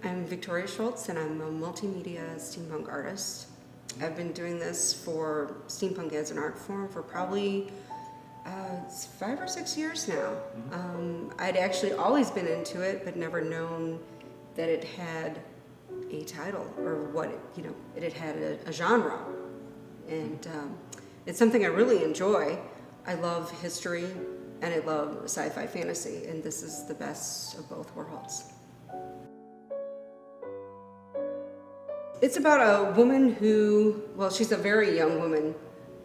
I'm Victoria Szulc, and I'm a multimedia steampunk artist. I've been doing this for steampunk as an art form for probably 5 or 6 years now. I'd actually always been into it, but never known that it had a title or what it had a genre. And it's something I really enjoy. I love history and I love sci-fi fantasy, and this is the best of both worlds. It's about a woman who, well, she's a very young woman,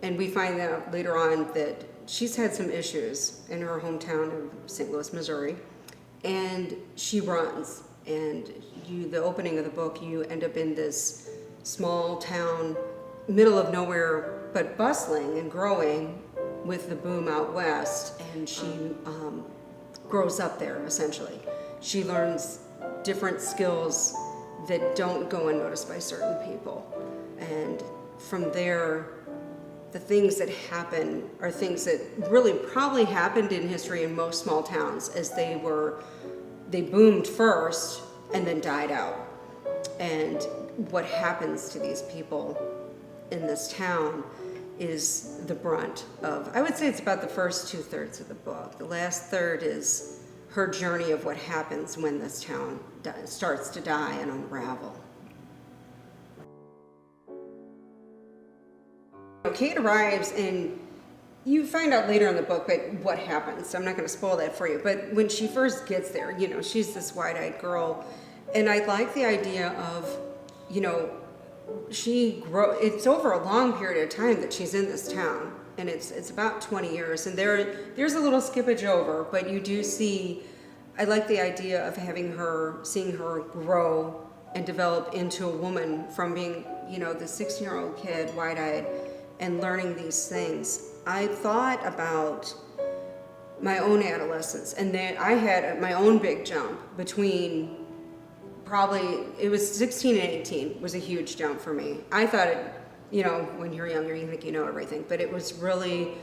and we find out later on that she's had some issues in her hometown of St. Louis, Missouri, and she runs. And the opening of the book, you end up in this small town, middle of nowhere, but bustling and growing with the boom out west, and she grows up there, essentially. She learns different skills that don't go unnoticed by certain people. And from there, the things that happen are things that really probably happened in history in most small towns, as they boomed first and then died out. And what happens to these people in this town is the brunt of, I would say it's about the first 2/3 of the book. The last third is her journey of what happens when this town starts to die and unravel. Kate arrives, and you find out later in the book what happens, so I'm not going to spoil that for you. But when she first gets there, she's this wide-eyed girl, and I like the idea of, it's over a long period of time that she's in this town, and it's about 20 years, and there's a little skippage over, but you do see, I like the idea of seeing her grow and develop into a woman from being, the 16-year-old kid, wide-eyed, and learning these things. I thought about my own adolescence, and then I had my own big jump between it was 16 and 18 was a huge jump for me. I thought when you're younger, you think you know everything, but it was really,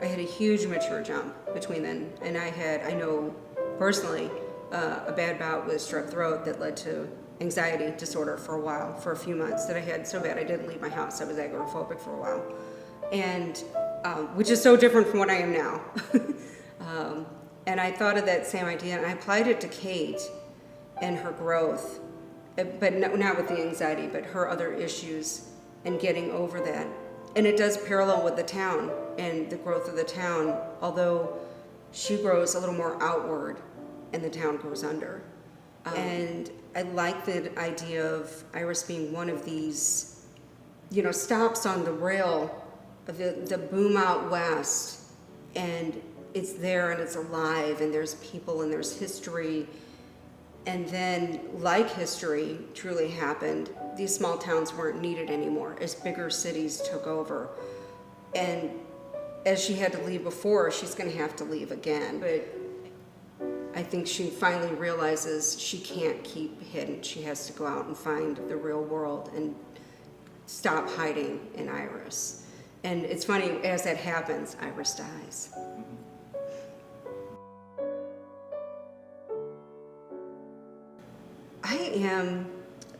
I had a huge mature jump between then, and I know personally a bad bout with strep throat that led to anxiety disorder for a while, for a few months, that I had so bad I didn't leave my house. I was agoraphobic for a while, and which is so different from what I am now. And I thought of that same idea, and I applied it to Kate and her growth, but not with the anxiety, but her other issues and getting over that. And it does parallel with the town and the growth of the town, although she grows a little more outward and the town goes under. And I like the idea of Iris being one of these, stops on the rail of the boom out west, and it's there and it's alive, and there's people and there's history. And then, like history truly happened, these small towns weren't needed anymore as bigger cities took over. And as she had to leave before, she's going to have to leave again. But I think she finally realizes she can't keep hidden. She has to go out and find the real world and stop hiding in Iris. And it's funny, as that happens, Iris dies. I am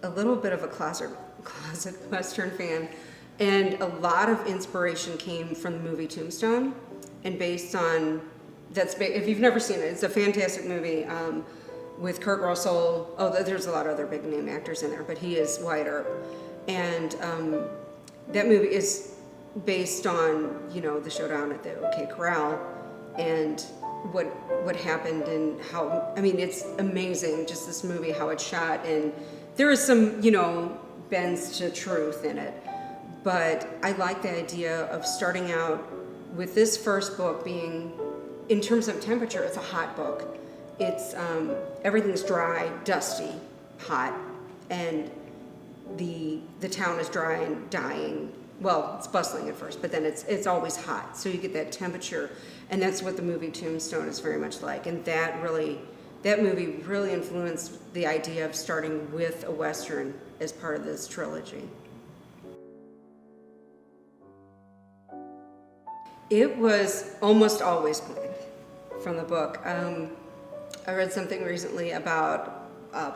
a little bit of a closet Western fan, and a lot of inspiration came from the movie Tombstone, and if you've never seen it, it's a fantastic movie with Kurt Russell. Oh, there's a lot of other big name actors in there, but he is Wyatt Earp, and that movie is based on the showdown at the OK Corral and what happened, and how, it's amazing, just this movie, how it's shot, and there is some, bends to truth in it. But I like the idea of starting out with this first book being, in terms of temperature, it's a hot book. It's, everything's dry, dusty, hot, and the town is dry and dying. Well, it's bustling at first, but then it's always hot. So you get that temperature, and that's what the movie Tombstone is very much like. And that movie really influenced the idea of starting with a Western as part of this trilogy. It was almost always planned from the book. I read something recently about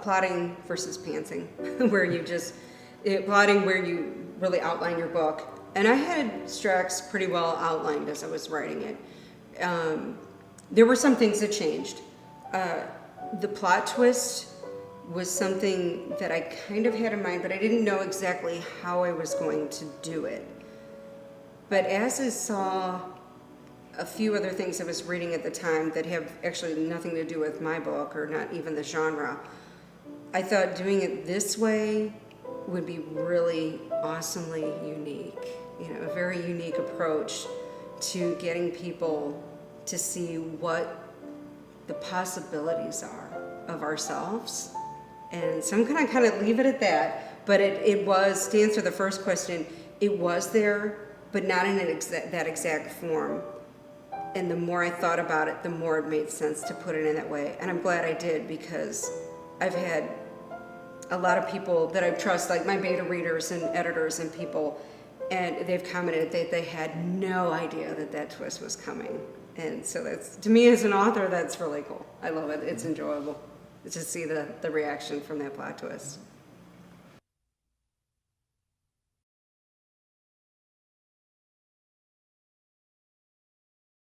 plotting versus pantsing, where you just, plotting where you really outline your book. And I had Strax pretty well outlined as I was writing it. There were some things that changed. The plot twist was something that I kind of had in mind, but I didn't know exactly how I was going to do it. But as I saw a few other things I was reading at the time that have actually nothing to do with my book or not even the genre, I thought doing it this way would be really awesomely unique. You know, a very unique approach to getting people to see what the possibilities are of ourselves. And so I'm gonna kind of leave it at that, but it was, to answer the first question, it was there, but not in that exact form. And the more I thought about it, the more it made sense to put it in that way. And I'm glad I did, because I've had a lot of people that I trust, like my beta readers and editors and people, and they've commented that they had no idea that that twist was coming. And so that's, to me as an author, that's really cool. I love it. It's enjoyable to see the reaction from that plot twist.